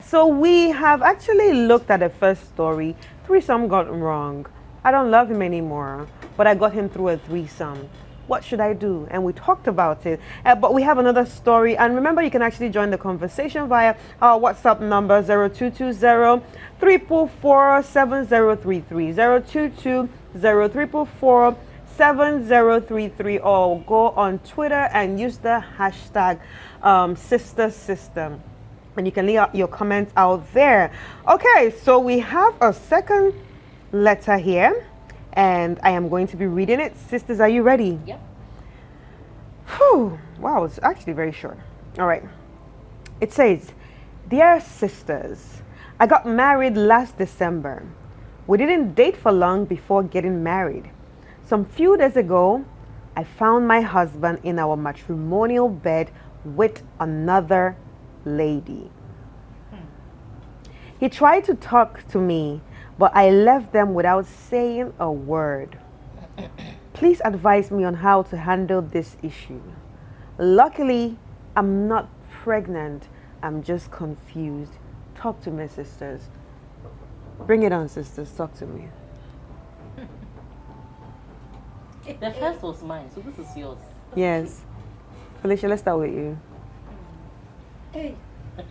So we have actually looked at the first story. Threesome got wrong. I don't love him anymore, but I got him through a threesome. What should I do? And we talked about it. But we have another story. And remember, you can actually join the conversation via our WhatsApp number 0220 344 7033. 022 344 7033, or go on Twitter and use the hashtag sister system, and you can leave your comments out there. Okay, so we have a second letter here, and I am going to be reading it. Sisters, are you ready? Yep. Whew. Wow, it's actually very short. All right. It says, "Dear sisters, I got married last December. We didn't date for long before getting married. Some few days ago, I found my husband in our matrimonial bed with another lady. He tried to talk to me, but I left them without saying a word. Please advise me on how to handle this issue. Luckily, I'm not pregnant. I'm just confused. Talk to me, sisters." Bring it on, sisters. Talk to me. The first was mine, so this is yours. Yes. Felicia, let's start with you. Hey. I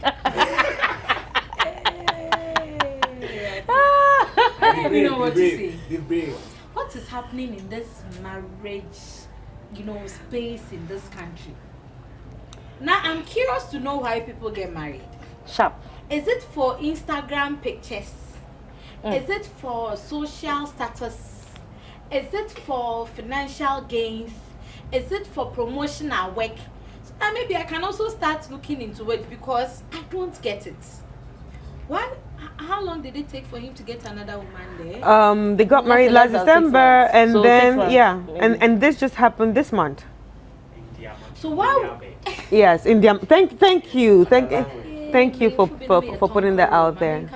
don't even know what to say. What is happening in this marriage, space in this country? Now, I'm curious to know why people get married. Sharp. Is it for Instagram pictures? Is it for social status? Is it for financial gains? Is it for promotion at work? And maybe I can also start looking into it, because I don't get it. Why? How long did it take for him to get another woman there? They got married last December, and So then 6 months, and this just happened this month. So why? Yes, India. Thank you for putting that out there.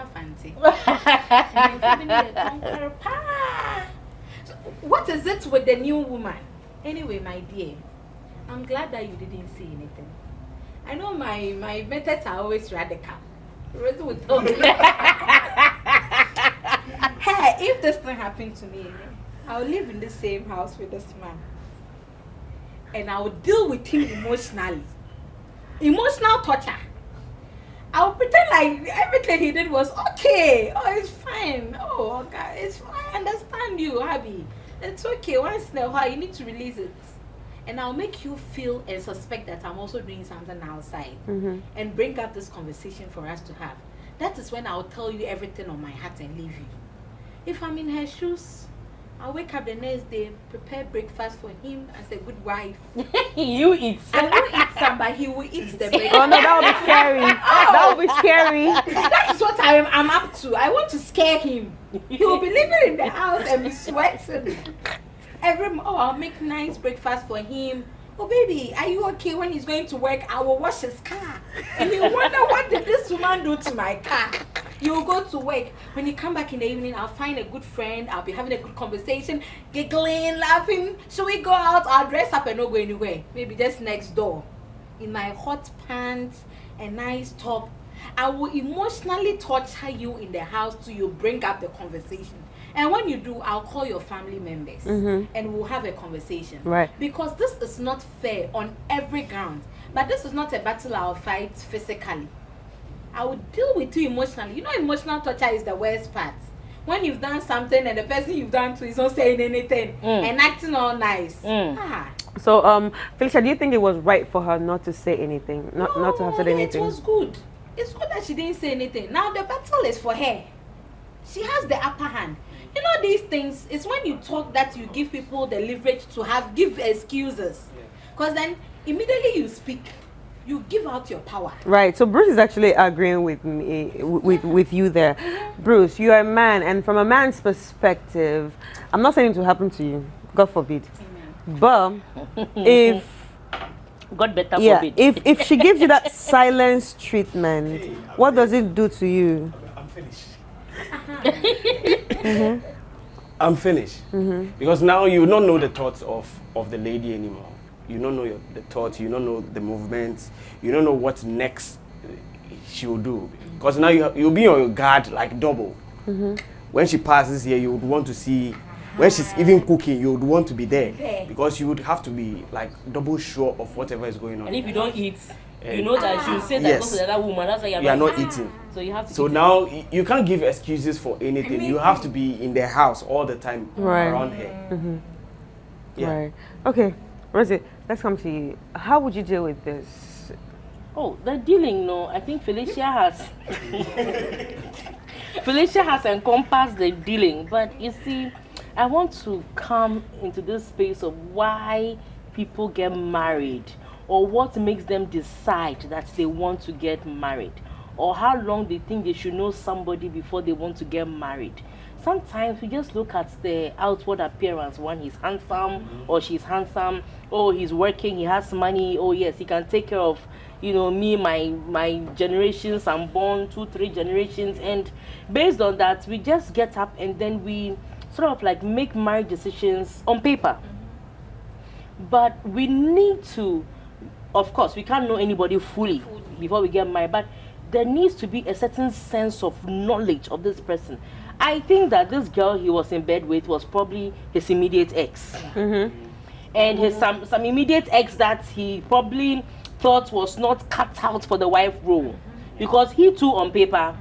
What is it with the new woman? Anyway, my dear, I'm glad that you didn't see anything. I know my methods are always radical. Hey, if this thing happened to me, I'll live in the same house with this man, and I will deal with him emotionally. Emotional torture. I'll pretend like everything he did was okay. Oh, it's fine. Oh, okay, it's fine. I understand you, Abby. It's okay. Once in a while, you need to release it. And I'll make you feel and suspect that I'm also doing something outside. And bring up this conversation for us to have. That is when I'll tell you everything on my heart and leave you. If I'm in her shoes, I'll wake up the next day, prepare breakfast for him as a good wife. You eat some. I will eat some, but he will eat the breakfast. Oh no, that would be scary. That would be scary. That is what I'm up to. I want to scare him. He will be living in the house and be sweating. I'll make nice breakfast for him. Oh baby, are you okay? When he's going to work, I will wash his car. And he'll wonder, what did this woman do to my car? You will go to work. When you come back in the evening, I'll find a good friend. I'll be having a good conversation, giggling, laughing. Shall we go out? I'll dress up and not go anywhere. Maybe just next door. In my hot pants, a nice top. I will emotionally torture you in the house till you bring up the conversation. And when you do, I'll call your family members and we'll have a conversation. Right. Because this is not fair on every ground. But this is not a battle I'll fight physically. I will deal with you emotionally. You know, emotional torture is the worst part. When you've done something and the person you've done to is not saying anything and acting all nice. So, Felicia, do you think it was right for her not to say anything? Not to have said anything? It was good. It's good that she didn't say anything. Now the battle is for her. She has the upper hand. You know, these things, it's when you talk that you give people the leverage to give excuses. Because then immediately you speak, you give out your power. Right. So Bruce is actually agreeing with me, with you there. Bruce, you are a man, and from a man's perspective, I'm not saying it will happen to you, God forbid. Amen. But if God better forbid. if she gives you that silence treatment, what does it do to you? I'm finished. I'm finished. Because now you don't know the thoughts of the lady anymore. You don't know the thoughts, you don't know the movements, you don't know what's next she will do. Because now you'll be on your guard like double. When she passes here, you would want to see. When she's even cooking, you would want to be there. Because you would have to be like double sure of whatever is going on. And if you don't eat, you know that she'll say that Yes. goes to the other woman. That's why You are not eating. So you have to. So eat now you can't give excuses for anything. You have to be in the house all the time around her. Yeah. Right. Okay, Rosie, let's come to you. How would you deal with this? Oh, the dealing, no. I think Felicia has Felicia has encompassed the dealing, but you see, I want to come into this space of why people get married, or what makes them decide that they want to get married, or how long they think they should know somebody before they want to get married. Sometimes we just look at the outward appearance. One, he's handsome or she's handsome. Oh, he's working, he has money. Oh yes, he can take care of, you know, me, my generations. I'm born 2-3 generations, and based on that, we just get up and then we sort of like make marriage decisions on paper. But we need to, of course, we can't know anybody fully before we get married, but there needs to be a certain sense of knowledge of this person. I think that this girl he was in bed with was probably his immediate ex. And his some immediate ex that he probably thought was not cut out for the wife role. Because he too, on paper,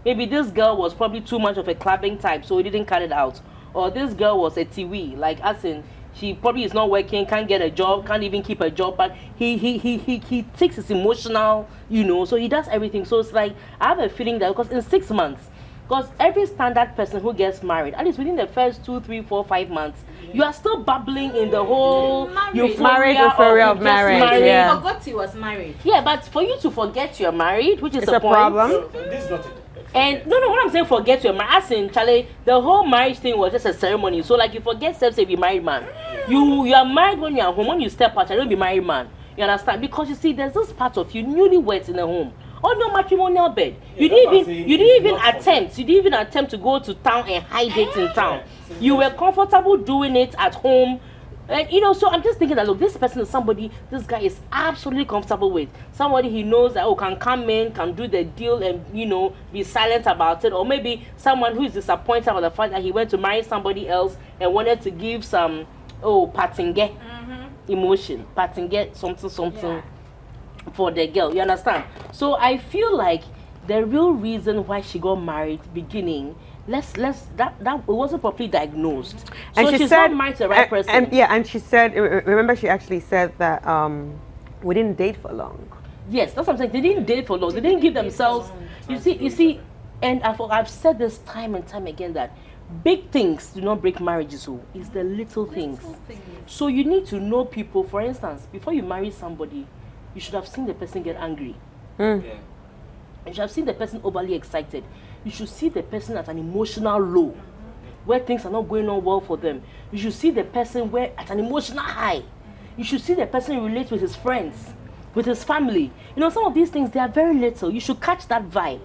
maybe this girl was probably too much of a clubbing type, so he didn't cut it out. Or this girl was a tiwi, like as in, she probably is not working, can't get a job, can't even keep a job, but he takes his emotional, you know, so he does everything. So it's like, I have a feeling that because in 6 months, because every standard person who gets married, at least within the first 2, 3, 4, 5 months, you are still bubbling in the whole euphoria of marriage. Yeah. He forgot he was married. Yeah, but for you to forget you're married, which is It's a a point, problem. This is not it. and no, what I'm saying, forget your marriage. As in, Charlie, the whole marriage thing was just a ceremony. So, like, you forget self, say, be married man. You are married when you're home. When you step out, you don't be married man. You understand? Because you see, there's this part of you newlyweds in the home. On your matrimonial bed, you didn't even attempt to go to town and hide it in town. You were comfortable doing it at home. And you know, so I'm just thinking that look, this person is somebody this guy is absolutely comfortable with. Somebody he knows that can come in, can do the deal, and you know, be silent about it. Or maybe someone who is disappointed about the fact that he went to marry somebody else and wanted to give some patinge emotion, patinge something for the girl. You understand? So I feel like the real reason why she got married beginning, that it wasn't properly diagnosed. And so she she's said, not married to the right person. And she said, remember she actually said that we didn't date for long. Yes, that's what I'm saying. They didn't date for long. They didn't give themselves. You see, and I've said this time and time again that big things do not break marriages. So it's the little things. So you need to know people. For instance, before you marry somebody, you should have seen the person get angry. You should have seen the person overly excited. You should see the person at an emotional low, where things are not going on well for them. You should see the person at an emotional high. You should see the person relate with his friends, with his family. You know, some of these things, they are very little. You should catch that vibe.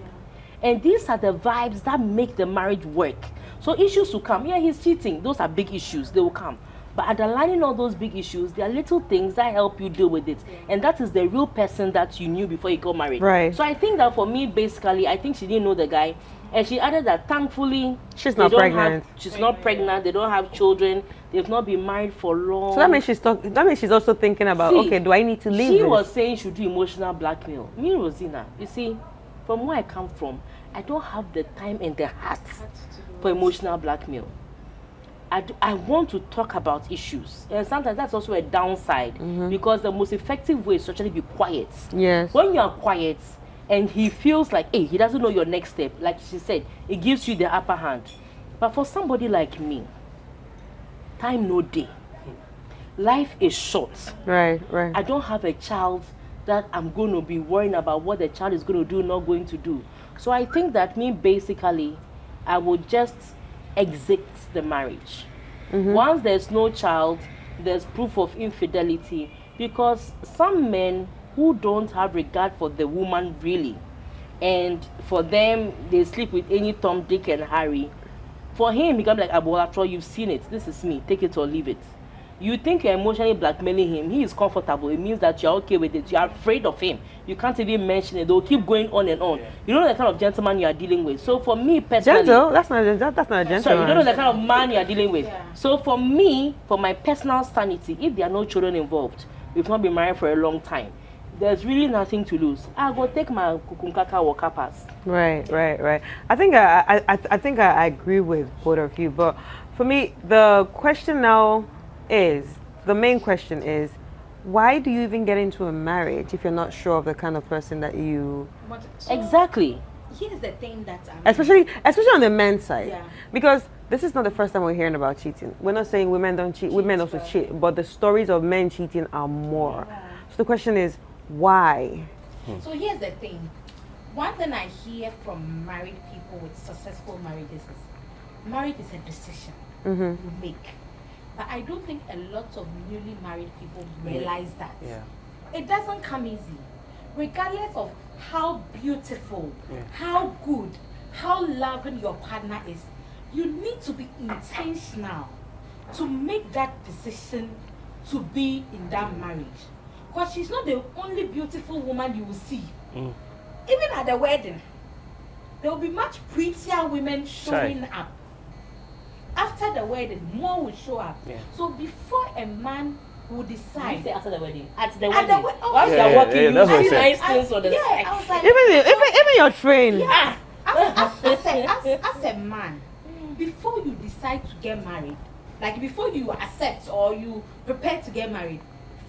And these are the vibes that make the marriage work. So issues will come. Yeah, he's cheating. Those are big issues. They will come. But underlining all those big issues, there are little things that help you deal with it. And that is the real person that you knew before you got married. Right. So I think that for me, basically, I think she didn't know the guy. And she added that thankfully, She's not pregnant. She's not pregnant. They don't have children. They've not been married for long. So that means she's also thinking about, okay, do I need to leave She this? was saying she should do emotional blackmail. Me, Rosina, you see, from where I come from, I don't have the time and the heart for emotional blackmail. I want to talk about issues, and sometimes that's also a downside because the most effective way is to actually be quiet. Yes. When you are quiet and he feels like, hey, he doesn't know your next step, like she said, it gives you the upper hand. But for somebody like me, time no day. Life is short. Right. I don't have a child that I'm going to be worrying about what the child is going to do, not going to do. So I think that basically, I would just exit the marriage. Once there's no child, there's proof of infidelity, because some men who don't have regard for the woman really, and for them they sleep with any Tom, Dick and Harry, for him he comes like, well, after all, you've seen it, this is me, take it or leave it. You think you're emotionally blackmailing him. He is comfortable. It means that you're okay with it. You're afraid of him. You can't even mention it. They'll keep going on and on. You don't know the kind of gentleman you are dealing with. So for me personally, Gentle? That's not a gentleman. sorry, you don't know the kind of man you are dealing with. So for me, for my personal sanity, if there are no children involved, we've not been married for a long time, there's really nothing to lose. I'll go take my kukunkaka or kapas. Right. I think I agree with both of you, but for me, the question now is, the main question is, why do you even get into a marriage if you're not sure of the kind of person that you... Exactly. Here's the thing that Especially on the men's side. Yeah. Because this is not the first time we're hearing about cheating. We're not saying women don't cheat, women also cheat, but the stories of men cheating are more. So the question is, why? So here's the thing. One thing I hear from married people with successful marriages is marriage is a decision you make. But I don't think a lot of newly married people realize that. Yeah. It doesn't come easy. Regardless of how beautiful, how good, how loving your partner is, you need to be intentional to make that decision to be in that marriage. Because she's not the only beautiful woman you will see. Even at the wedding, there will be much prettier women showing up. After the wedding, more will show up. So before a man will decide. Say after the wedding. At the At wedding. the Once yeah, you're walking, yeah, you that's what I see said. nice things on the side. I was like, Even your train. yeah. As a man, before you decide to get married, like before you accept or you prepare to get married,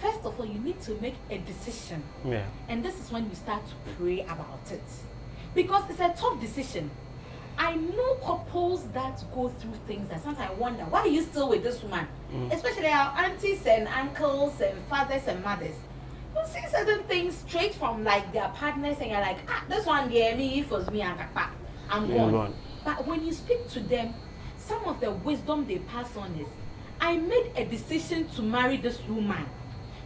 first of all, you need to make a decision. Yeah. And this is when you start to pray about it. Because it's a tough decision. I know couples that go through things that sometimes I wonder, why are you still with this woman? Especially our aunties and uncles and fathers and mothers. You see certain things straight from like their partners and you're like, this one there, me, if it was me, I'm gone. But when you speak to them, some of the wisdom they pass on is, I made a decision to marry this woman.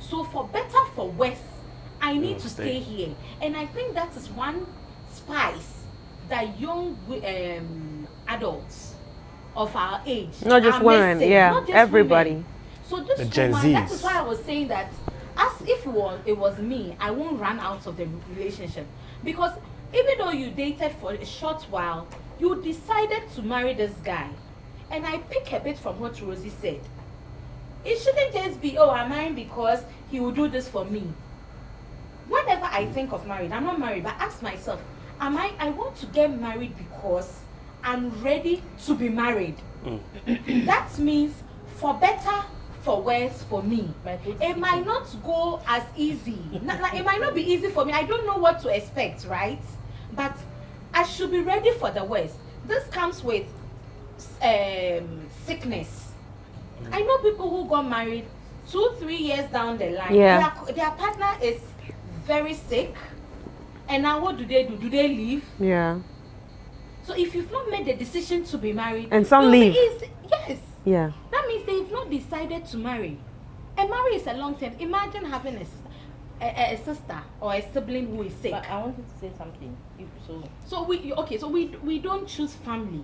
So for better, for worse, I need to stay here. And I think that is one spice that young adults of our age, Not just are women, missing. yeah, Not just everybody. women. So this The Gen woman, that Zs. is why I was saying that, as if it was me, I won't run out of the relationship. Because even though you dated for a short while, you decided to marry this guy. And I pick a bit from what Rosie said. It shouldn't just be, oh, I'm married because he will do this for me. Whenever I think of marriage, I'm not married, but ask myself, I want to get married because I'm ready to be married. That means for better, for worse, for me. It might not go as easy. It might not be easy for me. I don't know what to expect, right? But I should be ready for the worst. This comes with sickness. I know people who got married 2-3 years down the line. Yeah. Their partner is very sick. And now what do? Do they leave? Yeah. So if you've not made the decision to be married, And some you'll be leave. Yes. Yeah. That means they've not decided to marry. And marry is a long term. Imagine having a sister or a sibling who is sick. But I wanted to say something. So we don't choose family,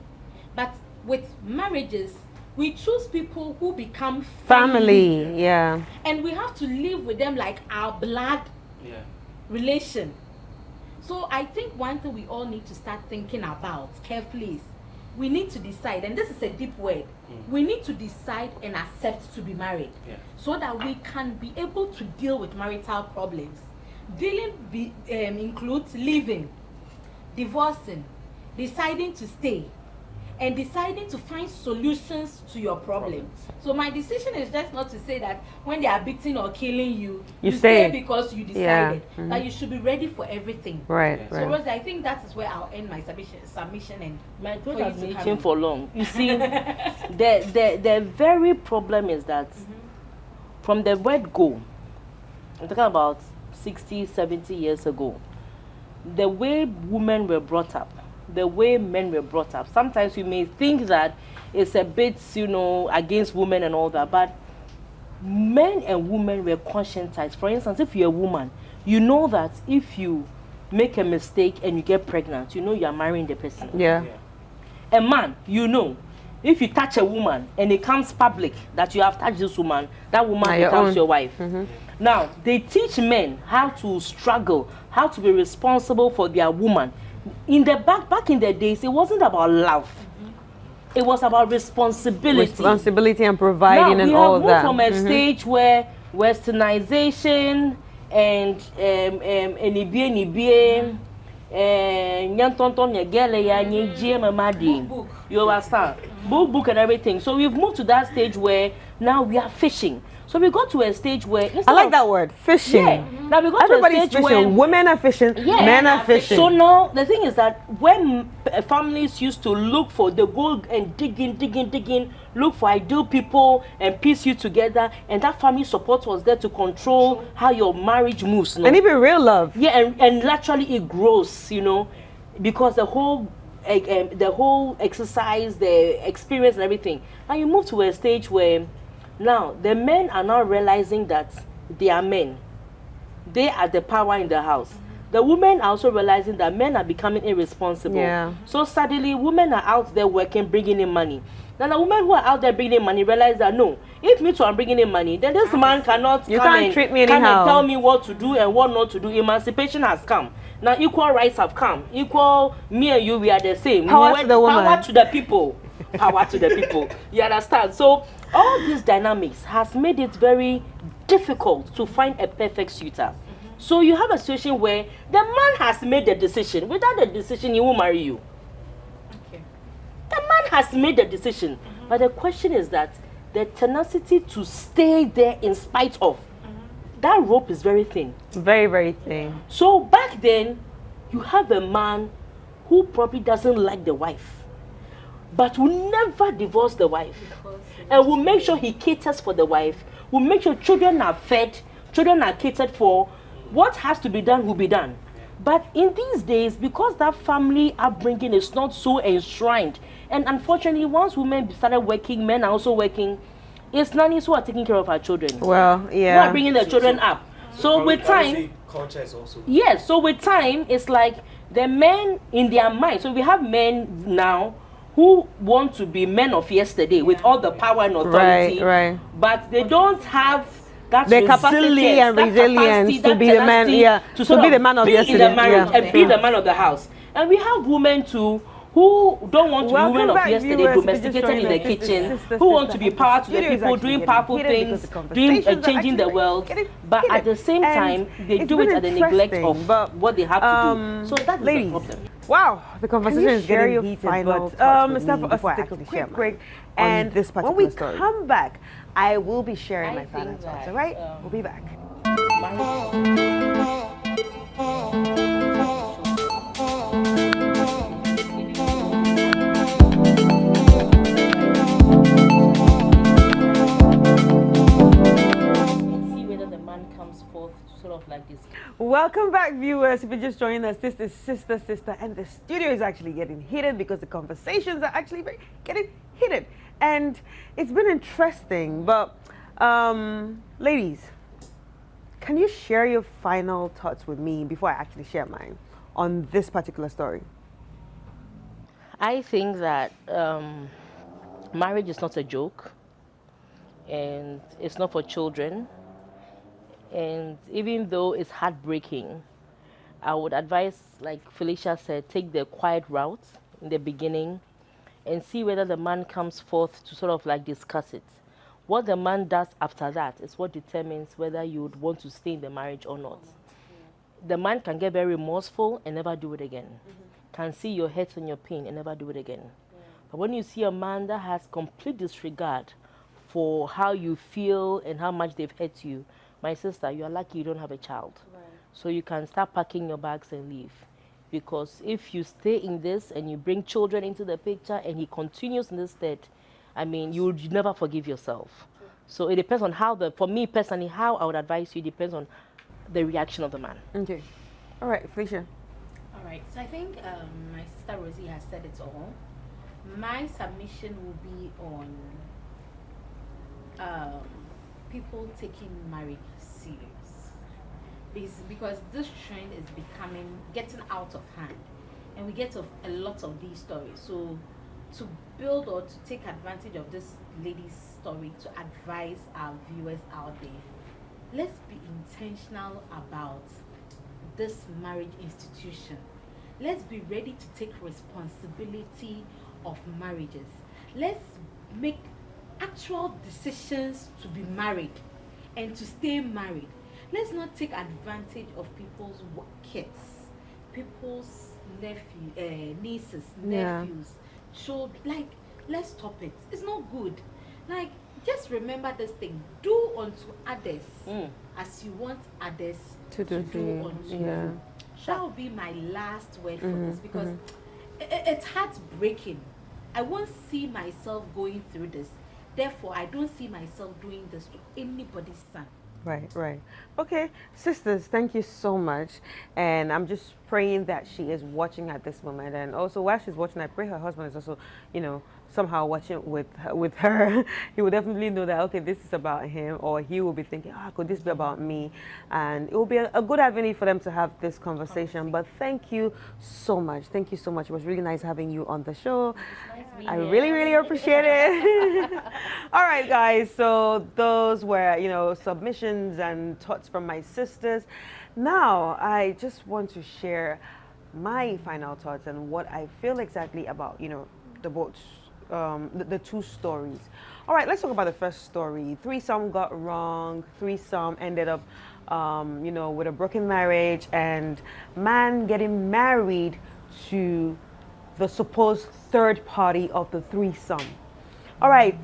but with marriages we choose people who become Family. Yeah. and we have to live with them like our blood relation. So I think one thing we all need to start thinking about carefully is we need to decide, and this is a deep word, we need to decide and accept to be married so that we can be able to deal with marital problems. Dealing includes leaving, divorcing, deciding to stay, and deciding to find solutions to your problem. So my decision is just not to say that when they are beating or killing you, You stay stay. because you Yeah. decided. But you should be ready for everything. Right. So Right. Rosie, I think that is where I'll end my submission and My throat for you has to been come itching in. for long. You see, the very problem is that from the word go, I'm talking about 60, 70 years ago, the way women were brought up, the way men were brought up, sometimes you may think that it's a bit, against women and all that, but men and women were conscientized. For instance, if you're a woman, you know that if you make a mistake and you get pregnant, you know you are marrying the person. Yeah. A man, if you touch a woman and it comes public that you have touched this woman, that woman Now your becomes own. your wife. Now, they teach men how to struggle, how to be responsible for their woman. In the back in the days, it wasn't about love. It was about responsibility. Responsibility and providing Now, and all of we that. have moved from a stage where westernization and you understand? Book and everything. So we've moved to that stage where now we are fishing. So we got to a stage where I like that word, fishing. Yeah. Now we got Everybody's to a stage fishing. where Women are fishing. Men are fishing. so now the thing is that when families used to look for, they go and dig in, look for ideal people and piece you together, and that family support was there to control how your marriage moves. No? And even real love. Yeah, and naturally it grows, because the whole exercise, the experience and everything. Now you move to a stage where now the men are now realizing that they are men. They are the power in the house. The women are also realizing that men are becoming irresponsible. Yeah. So suddenly women are out there working, bringing in money. Now the women who are out there bringing in money realize that no, if me too I'm bringing in money, then this man cannot treat me come anyhow. and tell me what to do and what not to do. Emancipation has come. Now equal rights have come. Equal, me and you, we are the same. Power to the woman. Power to the people. Power to the people. You understand? So all these dynamics has made it very difficult to find a perfect suitor. So you have a situation where the man has made the decision. Without the decision, he won't marry you. Okay. The man has made the decision. But the question is that the tenacity to stay there in spite of, that rope is very thin. Very, very thin. So back then, you have a man who probably doesn't like the wife, but will never divorce the wife, and will make sure he caters for the wife, will make sure children are fed, children are catered for. What has to be done will be done. But in these days, because that family upbringing is not so enshrined, and unfortunately, once women started working, men are also working, it's nannies who are taking care of our children. Well, yeah. Who are bringing their children up. So with time, culture is also. yes, so with time, it's like the men in their mind. So we have men now who want to be men of yesterday with all the power and authority, Right. but they don't have that The capacity and resilience to be the man, to be the man of yesterday, in the marriage yeah. and be the man of the house. And we have women too who don't want to be women of yesterday, domesticated in the kitchen, who want to be power to the people, doing powerful things, doing changing the world, but at the same time they do it at the neglect of what they have to do. So that is the problem. Wow, the conversation is share getting your heated, final but thoughts with it's time me for us before I to take a actually quick share break. on And this when we particular story? come back, I will be sharing my I final think thoughts, that, all right? We'll be back. See whether the man comes forth sort of like this. Welcome back, viewers. If you're just joining us, this is Sister, and the studio is actually getting heated because the conversations are actually getting heated. And it's been interesting, but ladies, can you share your final thoughts with me before I actually share mine on this particular story? I think that marriage is not a joke, and it's not for children. And even though it's heartbreaking, I would advise, like Felicia said, take the quiet route in the beginning and see whether the man comes forth to sort of like discuss it. What the man does after that is what determines whether you would want to stay in the marriage or not. The man can get very remorseful and never do it again. Can see your hurt and your pain and never do it again. But when you see a man that has complete disregard for how you feel and how much they've hurt you, my sister, you are lucky you don't have a child. So you can start packing your bags and leave. Because if you stay in this and you bring children into the picture and he continues in this state, I mean, you would never forgive yourself. So it depends on for me personally, how I would advise you depends on the reaction of the man. Okay. All right, Felicia. All right. So I think my sister Rosie has said it all. My submission will be on people taking marriage serious. Because this trend is getting out of hand. And we get a lot of these stories. So to build or to take advantage of this lady's story to advise our viewers out there. Let's be intentional about this marriage institution. Let's be ready to take responsibility of marriages. Let's make actual decisions to be married and to stay married. Let's not take advantage of people's kids, people's nieces, Yeah. nephews. Like, let's stop it. It's not good. Like, just remember this thing: do unto others as you want others To do to you. unto Yeah. you. That will be my last word for this, because it's heartbreaking. I won't see myself going through this. Therefore, I don't see myself doing this to anybody's son. Right, right. Okay, sisters, thank you so much. And I'm just praying that she is watching at this moment. And also, while she's watching, I pray her husband is also, somehow watching with her. He will definitely know that, okay, this is about him, or he will be thinking, could this be about me? And it will be a good avenue for them to have this conversation. But thank you so much. Thank you so much. It was really nice having you on the show. I really, really appreciate it. All right, guys. So those were, submissions and thoughts from my sisters. Now, I just want to share my final thoughts and what I feel exactly about, the both, the two stories. All right, let's talk about the first story. Threesome got wrong. Threesome ended up, with a broken marriage, and man getting married to the supposed third party of the threesome. All right.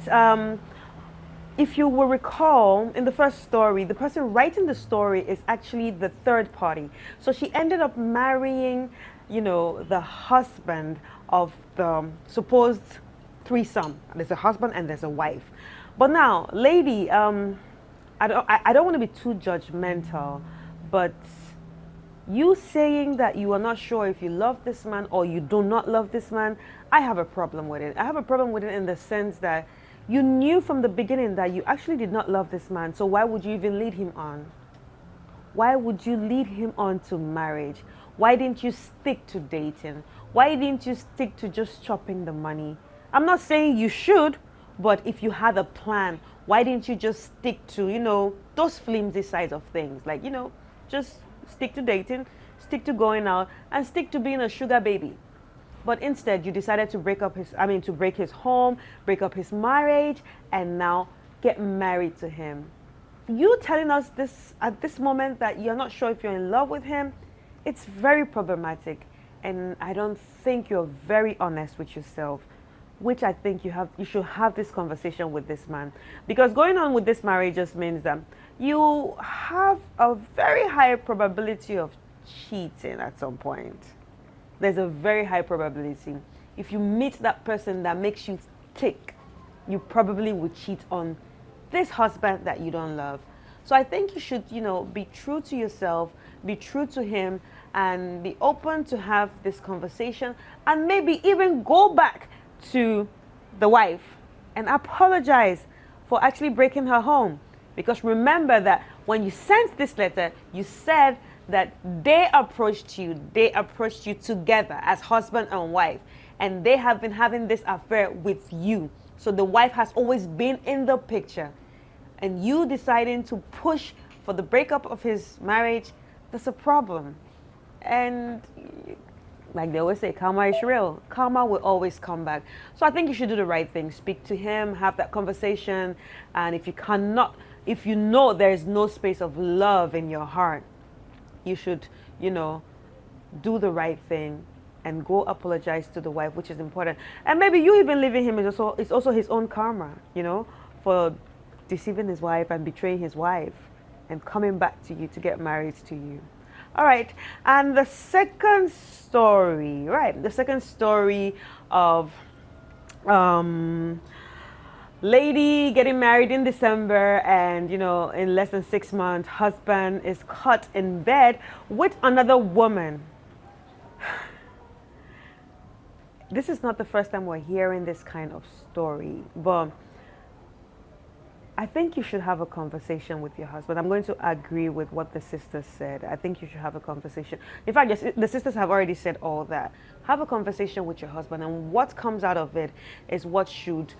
If you will recall, in the first story, the person writing the story is actually the third party. So she ended up marrying, the husband of the supposed threesome. There's a husband and there's a wife. But now, lady, I don't want to be too judgmental, but you saying that you are not sure if you love this man or you do not love this man, I have a problem with it. I have a problem with it in the sense that you knew from the beginning that you actually did not love this man. So why would you even lead him on? Why would you lead him on to marriage? Why didn't you stick to dating? Why didn't you stick to just chopping the money? I'm not saying you should, but if you had a plan, why didn't you just stick to, those flimsy sides of things? Like, just stick to dating, stick to going out, and stick to being a sugar baby. But instead, you decided to break his home, break up his marriage, and now get married to him. You telling us this at this moment that you're not sure if you're in love with him, it's very problematic. And I don't think you're very honest with yourself, which I think you should have this conversation with this man. Because going on with this marriage just means that you have a very high probability of cheating at some point. There's a very high probability. If you meet that person that makes you tick, you probably would cheat on this husband that you don't love. So I think you should, be true to yourself, be true to him, and be open to have this conversation, and maybe even go back to the wife and apologize for actually breaking her home. Because remember that when you sent this letter, you said that they approached you together as husband and wife, and they have been having this affair with you. So the wife has always been in the picture, and you deciding to push for the breakup of his marriage, that's a problem. And like they always say, karma is real. Karma will always come back. So I think you should do the right thing. Speak to him, have that conversation, and if you know there's no space of love in your heart, you should, do the right thing and go apologize to the wife, which is important. And maybe you even leaving him is also his own karma, for deceiving his wife and betraying his wife and coming back to you to get married to you. All right. And the second story of lady getting married in December, and in less than 6 months, husband is caught in bed with another woman. This is not the first time we're hearing this kind of story, but I think you should have a conversation with your husband. I'm going to agree with what the sisters said. I think you should have a conversation. In fact, yes, the sisters have already said all that. Have a conversation with your husband, and what comes out of it is what should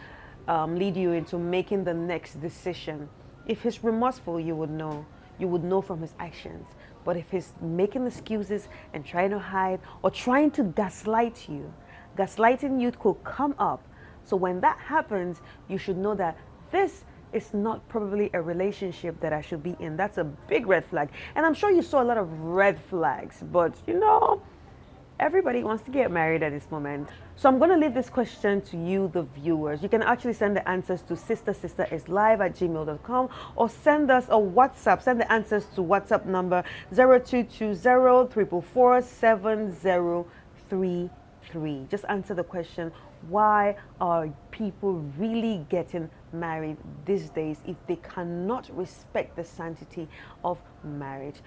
lead you into making the next decision. If he's remorseful, you would know. You would know from his actions. But if he's making excuses and trying to hide or trying to gaslight you, gaslighting you could come up. So when that happens, you should know that this is not probably a relationship that I should be in. That's a big red flag. And I'm sure you saw a lot of red flags, but everybody wants to get married at this moment. So I'm going to leave this question to you, the viewers. You can actually send the answers to sisterislive@gmail.com or send us a WhatsApp. Send the answers to WhatsApp number 0220-444-7033. Just answer the question, why are people really getting married these days if they cannot respect the sanctity of marriage?